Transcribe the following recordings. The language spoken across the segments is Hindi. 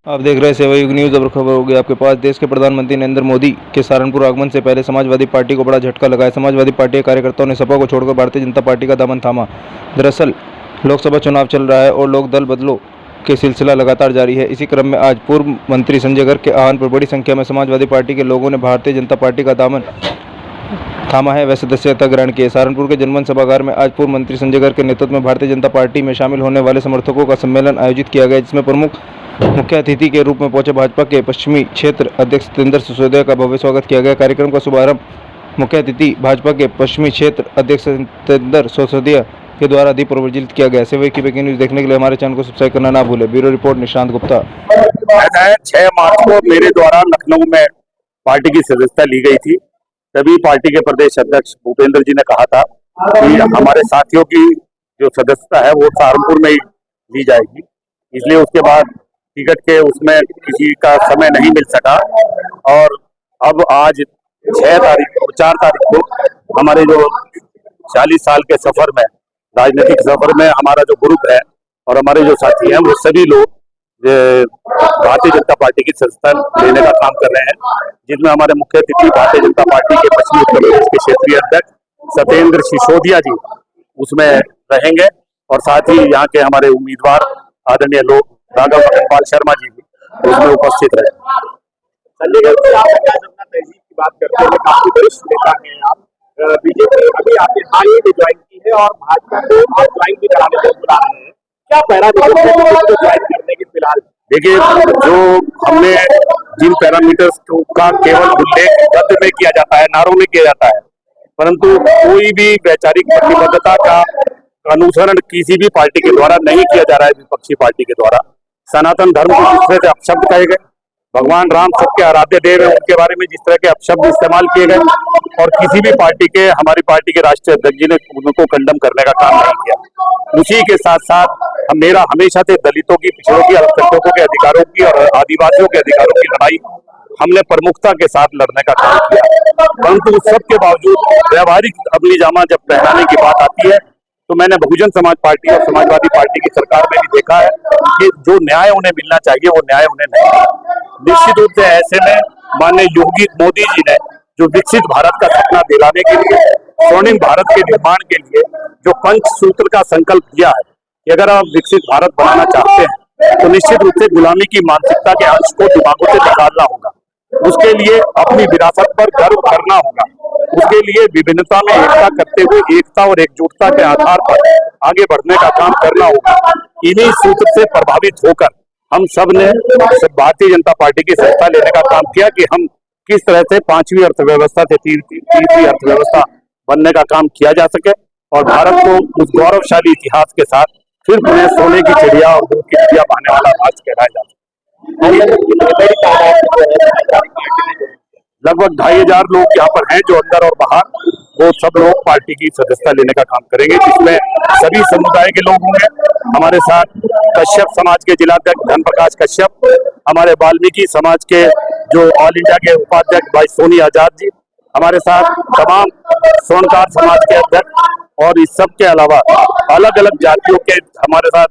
आप देख रहे हैं सेवा युग न्यूज। अब खबर होगी आपके पास। देश के प्रधानमंत्री नरेंद्र मोदी के सहारनपुर आगमन से पहले समाजवादी पार्टी को बड़ा झटका लगा है। समाजवादी पार्टी के कार्यकर्ताओं ने सपा को छोड़कर भारतीय जनता पार्टी का दामन थामा। दरअसल लोकसभा चुनाव चल रहा है और लोक दल बदलो के सिलसिला लगातार जारी है। इसी क्रम में आज पूर्व मंत्री संजय गर्ग के आह्वान पर बड़ी संख्या में समाजवादी पार्टी के लोगों ने भारतीय जनता पार्टी का दामन थामा है व सदस्यता ग्रहण की है। सहारनपुर के जनमन सभागार में आज पूर्व मंत्री संजय गर्ग के नेतृत्व में भारतीय जनता पार्टी में शामिल होने वाले समर्थकों का सम्मेलन आयोजित किया गया, जिसमें प्रमुख मुख्य अतिथि के रूप में पहुंचे भाजपा के पश्चिमी क्षेत्र अध्यक्ष सतेंद्र सिसोदिया का भव्य स्वागत किया गया। कार्यक्रम का शुभारंभ मुख्य अतिथि भाजपा के पश्चिमी क्षेत्र अध्यक्ष सतेंद्र सिसोदिया के द्वारा दीप प्रज्वलित किया गया। सेवा की ब्रेकिंग न्यूज देखने के लिए हमारे चैनल को सब्सक्राइब करना ना भूलें। Bureau report Nishant Gupta. 6 मार्च को मेरे द्वारा लखनऊ में पार्टी की सदस्यता ली गई थी। तभी पार्टी के प्रदेश अध्यक्ष भूपेंद्र जी ने कहा था कि हमारे साथियों की जो सदस्यता है वो सहारनपुर में ही ली जाएगी। इसलिए उसके बाद टिकट के उसमें किसी का समय नहीं मिल सका और अब आज 4 तारीख को हमारे जो 40 साल के सफर में, राजनीतिक सफर में हमारा जो ग्रुप है और हमारे जो साथी हैं वो सभी लोग भारतीय जनता पार्टी की सदस्यता लेने का काम कर रहे हैं, जिसमें हमारे मुख्य अतिथि भारतीय जनता पार्टी के पश्चिमी उत्तर प्रदेश के क्षेत्रीय अध्यक्ष सतेंद्र सिसोदिया जी उसमें रहेंगे और साथ ही यहाँ के हमारे उम्मीदवार आदरणीय लोग राघव मदनपाल शर्मा जी भी उसमें उपस्थित रहे। संजय गर्ग आप तहजीब की बात करते हैं, काफी वरिष्ठ नेता हैं आप। बीजेपी अभी आपने हाल ही में ज्वाइन की है और भाजपा को आप ज्वाइन भी कराने को बुला रहे हैं। क्या पैरामीटर ज्वाइन करने की फिलहाल? देखिए, जो हमने जिन पैरामीटर्स का केवल उल्लेख पत्र में किया जाता है, नारों में किया जाता है, परंतु कोई भी वैचारिक प्रतिबद्धता का अनुसरण किसी भी पार्टी के द्वारा नहीं किया जा रहा है। विपक्षी पार्टी के द्वारा सनातन धर्म को जिस तरह से अपशब्द कहे गए, भगवान राम सबके आराध्य देव है, उनके बारे में जिस तरह के अपशब्द इस्तेमाल किए गए और किसी भी पार्टी के, हमारी पार्टी के राष्ट्रीय अध्यक्ष जी ने उनको कंडम करने का काम नहीं किया। उसी के साथ साथ मेरा हमेशा से दलितों की, पिछड़ों की, अल्पसंख्यकों के अधिकारों की और आदिवासियों के अधिकारों की लड़ाई हमने प्रमुखता के साथ लड़ने का काम किया, परंतु उस सब के बावजूद व्यवहारिक अमली जामा जब पहनाने की बात आती है तो मैंने बहुजन समाज पार्टी और समाजवादी पार्टी की सरकार में भी देखा है कि जो न्याय उन्हें मिलना चाहिए वो न्याय उन्हें नहीं मिला। निश्चित रूप से ऐसे में माननीय योगी मोदी जी ने जो विकसित भारत का सपना दिलाने के लिए, स्वर्णिम भारत के निर्माण के लिए जो पंचसूत्र का संकल्प किया है कि अगर आप विकसित भारत बनाना चाहते हैं तो निश्चित रूप से गुलामी की मानसिकता के अंश को दिमागों से निकालना होगा। उसके लिए अपनी विरासत पर गर्व करना होगा। उसके लिए विभिन्नता में एकता करते हुए एकता और एकजुटता के आधार पर आगे बढ़ने का काम करना होगा। इन्हीं सूत्र से प्रभावित होकर हम सब ने भारतीय जनता पार्टी की सदस्यता लेने का काम किया कि हम किस तरह से 5वीं अर्थव्यवस्था से 3वीं अर्थव्यवस्था बनने का काम किया जा सके और भारत को उस गौरवशाली इतिहास के साथ फिर पुनः सोने की चिड़िया और दूध की चिड़िया बहाने वाला राज्य कहलाया जा सके। लगभग 2500 लोग यहाँ पर हैं जो अंदर और बाहर, वो सब लोग पार्टी की सदस्यता लेने का काम करेंगे, जिसमें सभी समुदाय के लोग होंगे। हमारे साथ कश्यप समाज के जिलाध्यक्ष धन प्रकाश कश्यप, हमारे वाल्मीकि समाज के जो ऑल इंडिया के उपाध्यक्ष भाई सोनी आजाद जी, हमारे साथ तमाम स्वर्णकार समाज के अध्यक्ष और इस सब के अलावा अलग अलग जातियों के हमारे साथ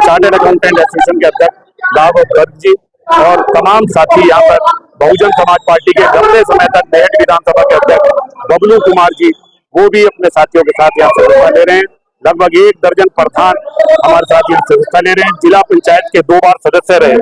चार्टर्ड अकाउंटेंट एसोसिएशन के अध्यक्ष राघव गर्ग जी और तमाम साथी यहाँ पर बहुजन समाज पार्टी के लंबे समय तक मेरठ विधानसभा के अध्यक्ष बबलू कुमार जी, वो भी अपने साथियों के साथ यहाँ सदस्यता ले रहे हैं। लगभग 1 दर्जन प्रधान हमारे साथ यहाँ सदस्यता ले रहे हैं। जिला पंचायत के 2 बार सदस्य रहे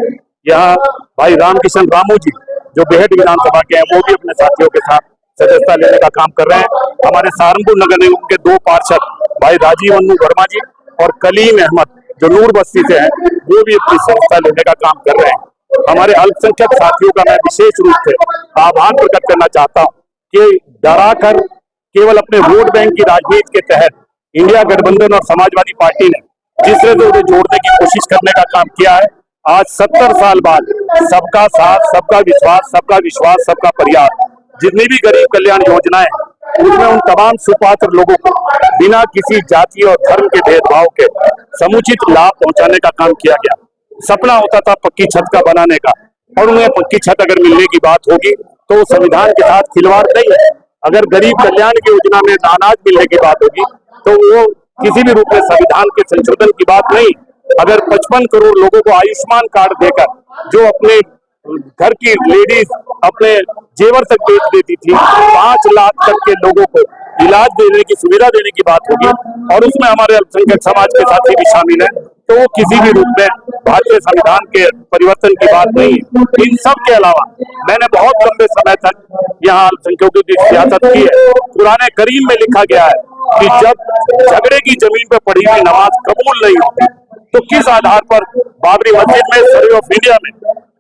यहाँ भाई रामकिशन रामू जी जो बेहट विधानसभा के हैं, वो भी अपने साथियों के साथ सदस्यता लेने का काम कर रहे हैं। हमारे सहारनपुर नगर निगम के 2 पार्षद भाई राजीव अन्नू वर्मा जी और कलीम अहमद जो नूर बस्ती से हैं, वो भी अपनी सदस्यता लेने का काम कर रहे हैं। हमारे अल्पसंख्यक साथियों का मैं विशेष रूप से आभार प्रकट करना चाहता हूं कि डरा कर केवल अपने वोट बैंक की राजनीति के तहत इंडिया गठबंधन और समाजवादी पार्टी ने जिस तरह से उन्हें जोड़ने की कोशिश करने का काम किया है, आज 70 साल बाद सबका साथ, सबका विश्वास, सबका प्रयास, जितनी भी गरीब कल्याण योजनाएं उसमें उन तमाम सुपात्र लोगों को बिना किसी जाति और धर्म के भेदभाव के समुचित लाभ पहुंचाने का काम किया गया। सपना होता था पक्की छत का बनाने का, और उन्हें पक्की छत अगर मिलने की बात होगी तो संविधान के साथ खिलवाड़ नहीं है। अगर गरीब कल्याण की योजना में अनाज मिलने की बात होगी तो वो किसी भी रूप में संविधान के संशोधन की बात नहीं, अगर 55 करोड़ लोगों को आयुष्मान कार्ड देकर जो अपने घर की लेडीज अपने जेवर तक बेच देती थी, 5 लाख तक के लोगों को इलाज देने की सुविधा देने की बात होगी और उसमें हमारे अल्पसंख्यक समाज के साथी भी शामिल हैं, तो वो किसी भी रूप में भारतीय संविधान के परिवर्तन की बात नहीं है। इन सब के अलावा मैंने बहुत लंबे समय तक यहाँ अल्पसंख्यकों की सियासत की है। कुरान करीम में लिखा गया है कि जब झगड़े की जमीन पर पढ़ी हुई नमाज कबूल नहीं होती, तो किस आधार पर बाबरी मस्जिद में सर्वे ऑफ इंडिया में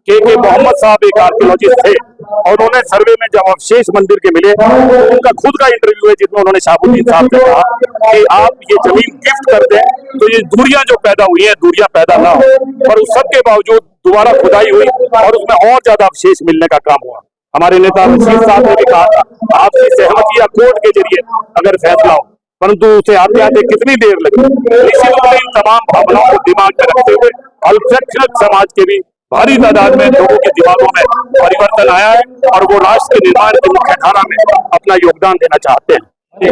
के मोहम्मद साहब एक आर्कियोलॉजिस्ट थे और उन्होंने सर्वे में जब अवशेष मंदिर के मिले तो उनका खुद का इंटरव्यू है जिसमें उन्होंने शहाबुद्दीन साहब से कहा कि आप ये जमीन गिफ्ट कर दें तो ये दूरियां जो पैदा हुई हैं दूरियां पैदा ना हो, पर उस सब के बावजूद दोबारा खुदाई हुई और उसमें और ज्यादा अवशेष मिलने का काम हुआ। हमारे नेता रशीद साहब ने भी कहा था आपसी सहमति या कोर्ट के जरिए अगर फैसला हो, परंतु उसे आते आते कितनी देर लगी। निश्चित रूप से इन तमाम भावनाओं को दिमाग में रखते हुए अल्पसंख्यक समाज के भी भारी तादाद में लोगों के दिमागों में परिवर्तन आया है और वो राष्ट्र के निर्माण की मुख्य धारा में अपना योगदान देना चाहते हैं।